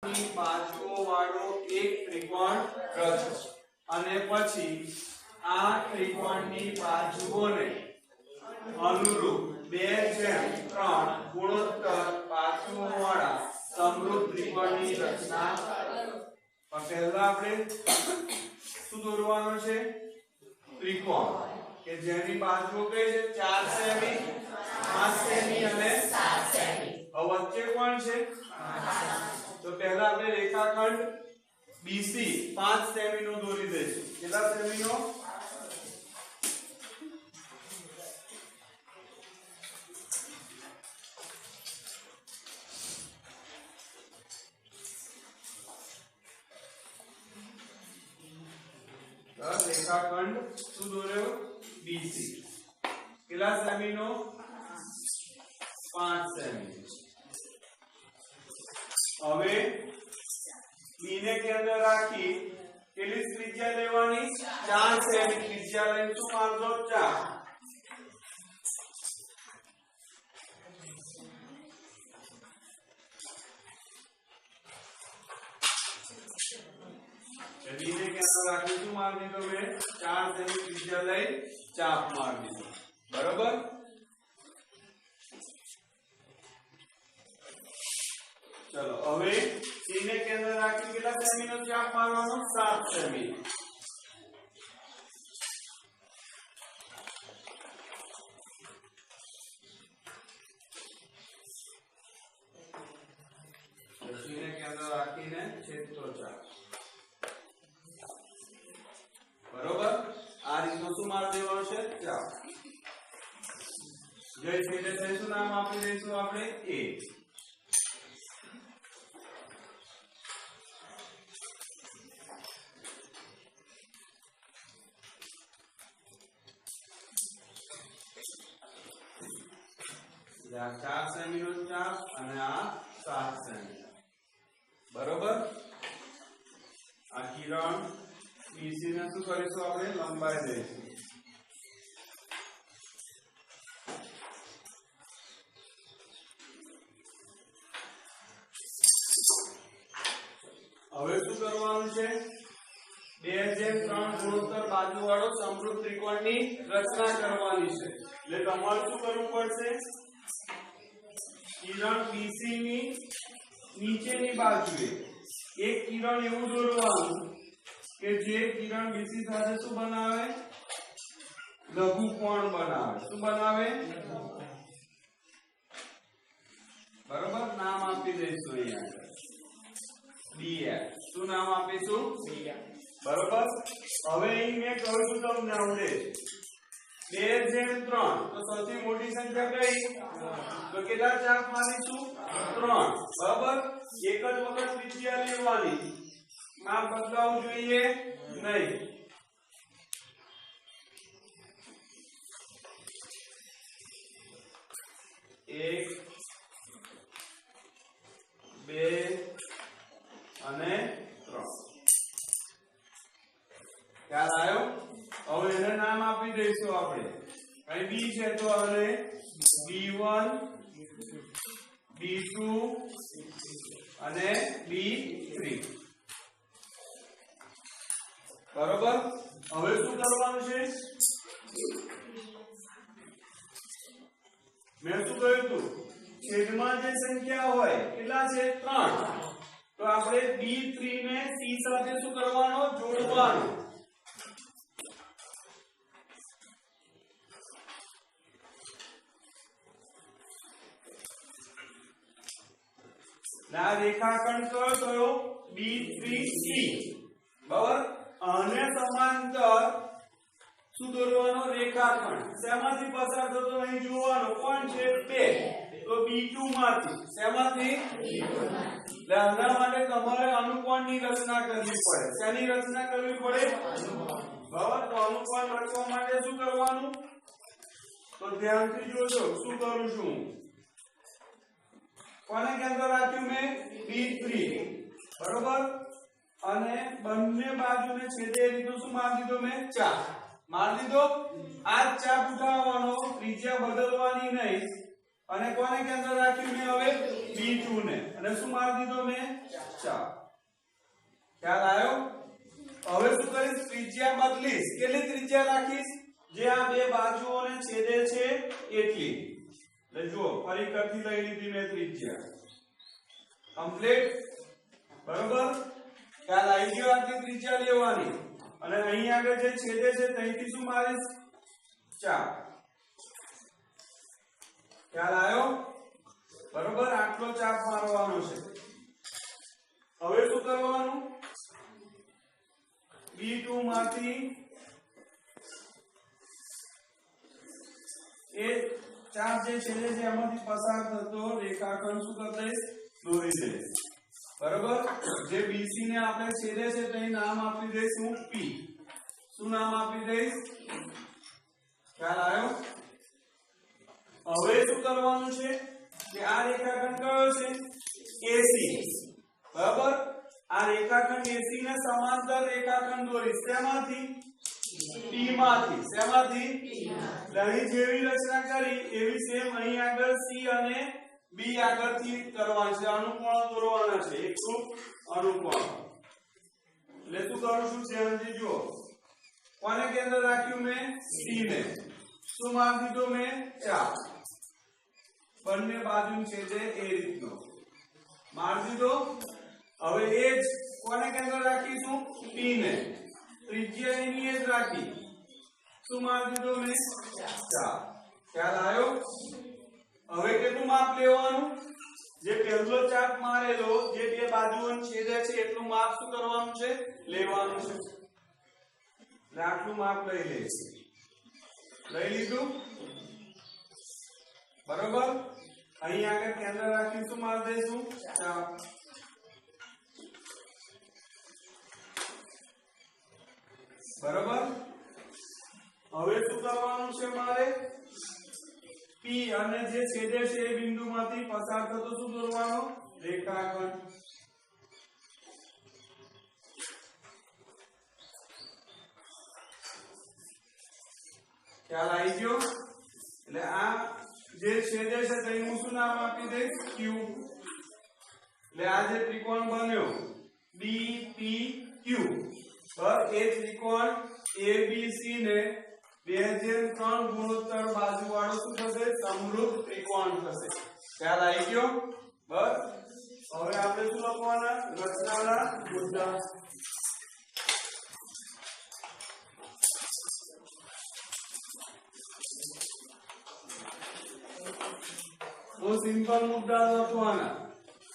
ની બાજુઓ વાળો એક ત્રિકોણ રચો અને પછી આ ત્રિકોણની બાજુઓને અનુરૂપ 2:3 ગુણોત્તર બાજુઓ વાળા સમરૂપ ત્રિકોણની રચના કરો। પહેલા આપણે શું દોરવાનો છે? ત્રિકોણ કે જેની બાજુઓ કઈ છે? 4 સેમી, 5 સેમી અને 7 સેમી। હવે વચ્ચે કોણ છે? तो पहला આપણે રેખાખંડ BC 5 સેમી નો દોરી દઈશું। કેટલા સેમી નો? રેખાખંડ શું દોર્યો? BC કેટલા સેમી નો? 5 સેમી। હવે બી ને કેન્દ્ર રાખી કેટલી ત્રિજ્યા લેવાની? 4 સેમી ત્રિજ્યા લઈને શું માનજો? 4 બી ને કેન્દ્ર રાખી શું માર દીધો મેં? 4 સેમી ત્રિજ્યા લઈ ચાપ માર દીધો। બરોબર? चलो હવે સી ને કેન્દ્ર રાખી કેટલા સેમી નો ચાપ મારવાનો? 7 સેમી। સી ને કેન્દ્ર રાખીને છેદતો ચાપ। બરોબર? આ રીતનો શું માર દેવાનો છે? ચાપ। જે છેદે છે શું નામ આપી દઈશું આપણે? એ। આ 4 સેમી નો ચાપ અને આ 7 સેમી। બરોબર? આ કિરણ BC ને શું કરીશું? આપણે લંબાઈ દઈશું। હવે શું કરવાનું છે? 2:3 ગુણોત્તર બાજુ વાળો સમરૂપ ત્રિકોણની રચના કરવાની છે। એટલે તમારે શું કરવું પડશે? કિરણ BC ની નીચેની બાજુએ એક કિરણ એવું દોરવાનું કે જે કિરણ BC સાથે શું બનાવે? લઘુકોણ બનાવે। શું બનાવે? બરોબર? નામ આપી દઈશું અહીંયા BF। શું નામ આપીશું? BF। બરોબર? હવે અહીં મેં કહ્યું છું તમને આવડે 2:3 તો સૌથી મોટી સંખ્યા કઈ? તો કેટલા ચાપ મારીશું? 3। બરાબર? એક જ વખત ત્રિજ્યા લેવાની, નામ બદલાવવું જોઈએ નહીં। એક, બે અને 3। ખ્યાલ આવ્યો? હવે એને નામ આપી દઈશું આપણે। અહીં બી છે તો હવે B1 B2 અને B3। બરોબર? હવે શું કરવાનું છે? મેં શું કહ્યું હતું? છેદમાં જે સંખ્યા હોય કેટલા છે? 3। તો આપણે B3 ને C સાથે શું કરવાનો? જોડવાનો। આ રેખાખંડ કયો થયો? B3C। બરાબર? અને સમાંતર શું દોરવાનો? રેખાખંડ। શેમાંથી પસાર થતો અહીં જોવાનો? કોણ છે? 2। તો B2 માંથી શેમાંથી? એટલે આના માટે તમારે અનુકોણની રચના કરવી પડે। શેની રચના કરવી પડે? બરાબર? તો અનુકોણ રચવા માટે શું કરવાનું? તો ધ્યાનથી જોજો શું કરું છું। કોને કેન્દ્ર રાખ્યું મેં? B3। બરોબર? અને બંને બાજુને છેદે એ રીતનો શું માર દીધો મેં? ચાપ માર દીધો। આ ચાપ ઉઠાવવાનો, ત્રિજ્યા બદલવાની નહીં। અને કોને કેન્દ્ર રાખ્યું મેં હવે B2 ને અને શું માર દીધો મેં 4 ખ્યાલ આવ્યો હવે શું કરીશ ત્રિજ્યા બદલીશ કેટલી ત્રિજ્યા રાખીશ જે આ બે બાજુઓને છેદે છે એટલી એટલે જો ફરી કરતી લઈ લીધી મેં ત્રિજ્યા કમ્પ્લીટ બરોબર ખ્યાલ આવી ગયો આટલી ત્રિજ્યા લેવાની અને અહીં આગળ જે છેદે છે ત્યાંથી શું મારીશ 4 ખ્યાલ આવ્યો બરોબર આટલો ચાપ મારવાનો છે હવે શું કરવાનું B2 માંથી એ ચાપ જે છેદે છે એમાંથી પસાર થતો રેખાખંડ શું કરી દઈશ દોરી દઈશ બરોબર જે BC ને આપણે છેદે છે તેનું નામ આપી દઈશું P શું નામ આપી દઈશ ખ્યાલ આવ્યો હવે શું કરવાનું છે કે આ રેખાખંડ કયો છે AC બરાબર આ રેખાખંડ AC ને સમાંતર રેખાખંડ દોરીશ શેમાંથી P માંથી શેમાંથી અહીં જેવી રચના કરી એવી સેમ અહીં આગળ C અને B આગળથી કરવાનું છે અનુકોણ દોરવાના છે એકરૂપ અનુકોણ એટલે શું કરું છું ધ્યાનથી જુઓ કોને કેન્દ્ર રાખ્યું મેં C ને શું માર દીધો મેં 4 બંને બાજુ છેદે એ રીતનો માર દીધો હવે એ જ કોને કેન્દ્ર રાખીશું P ને ત્રિજ્યા એની એ જ રાખી શું માર દીધો મેં 4 ખ્યાલ આવ્યો હવે કેટલું માપ લેવાનું જે પહેલો ચાપ મારેલો જે બે બાજુઓને છેદે છે એટલું માપ શું કરવાનું છે લેવાનું છે એટલે આટલું માપ લઈ લેશે લઈ લીધું બરોબર અહીં આગળ કેન્દ્ર રાખીશું માર દઈશું ચાપ બરોબર હવે શું કરવાનું છે મારે P અને જે છેદે છે એ બિંદુમાંથી પસાર થતો શું દોરવાનો રેખાખંડ ખ્યાલ આવી ગયો એટલે આ જે છેદે છે તેનું શું નામ આપી દઈશ Q એટલે આ જે ત્રિકોણ બન્યો BPQ બસ એ ત્રિકોણ ABC ને 2/3 ગુણોત્તર બાજુ વાળો શું થશે સમરૂપ ત્રિકોણ થશે ખ્યાલ આવી ગયો બસ હવે આપણે શું લખવાના રચનાના મુદ્દા તો સિમ્પલ મુદ્દા લખવાના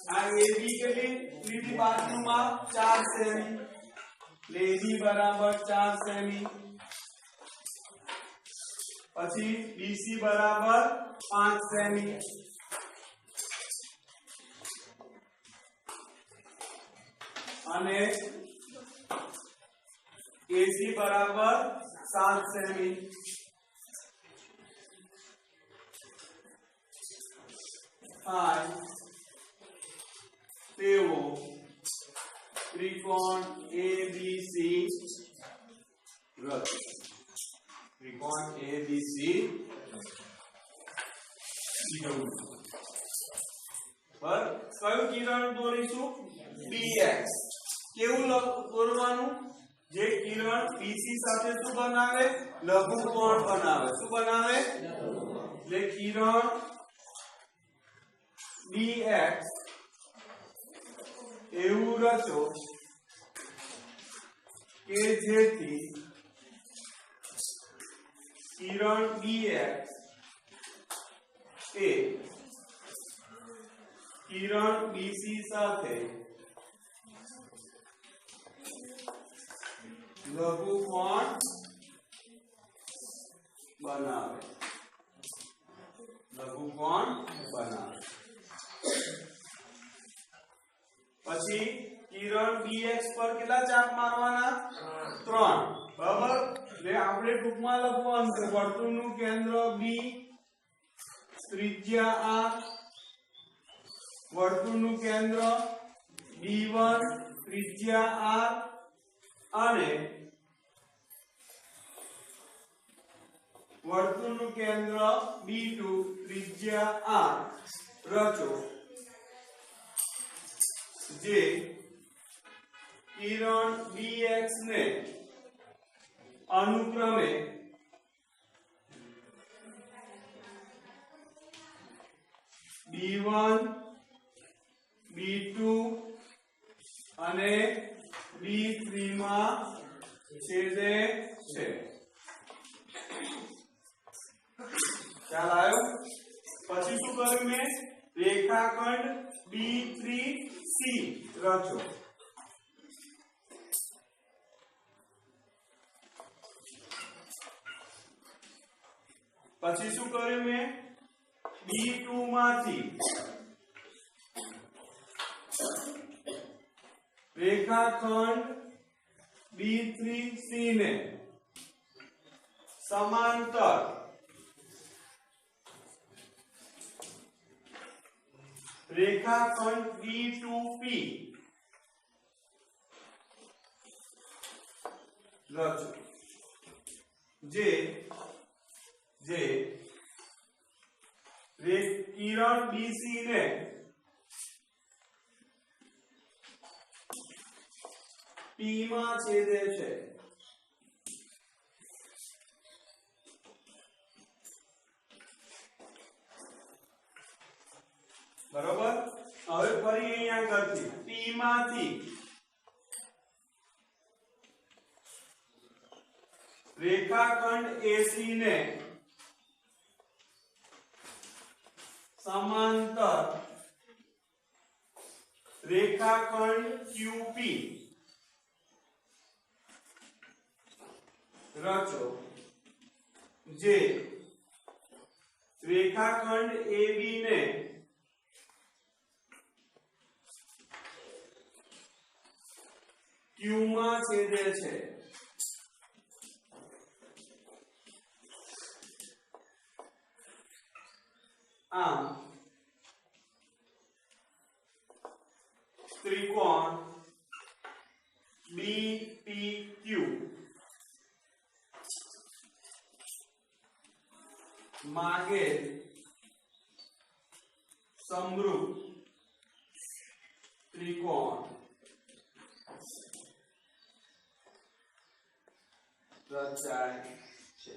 આ AB કેટલી લીધી બાજુમાં 4 સેમી AB બરાબર 4 સેમી પછી BC બરાબર 5 સેમી અને AC બરાબર 7 સેમી તેવો ત્રિકોણ ABC રચો ત્રિકોણ ABC પર કયું કિરણ દોરીશું BX કેવું દોરવાનું જે કિરણ BC સાથે શું બનાવે લઘુકોણ બનાવે શું બનાવે એટલે કિરણ BX એવું રચો કે જેથી કિરણ BX એ કિરણ BC સાથે લઘુકોણ બનાવે લઘુકોણ બનાવે પછી કિરણ BX પર કેટલા ચાપ મારવાના 3 બરાબર એટલે આપણે ટૂંકમાં લખવાનું છે વર્તુળનું કેન્દ્ર B ત્રિજ્યા R વર્તુળનું કેન્દ્ર B1 ત્રિજ્યા R અને વર્તુળનું કેન્દ્ર B2 ત્રિજ્યા R રચો જે કિરણ BX ને અનુક્રમે B1 B2 અને B3 માં છેદે છે ખ્યાલ આવ્યો પછી શું કર્યું મેં રેખાખંડ B3C રચો પછી શું કર્યું મેં B2 માંથી રેખાખંડ B3C ને સમાંતર રેખાખંડ B2P રચો જે કિરણ BC ને P માં છેદે છે બરોબર હવે ફરી અહીંયા કરતી P માંથી રેખાખંડ AC ને સમાંતર રેખાખંડ QP રચો જે રેખાખંડ AB ને Q માં છેદે છે આમ ત્રિકોણ BPQ માગે સમરૂપ ત્રિકોણ રચાય છે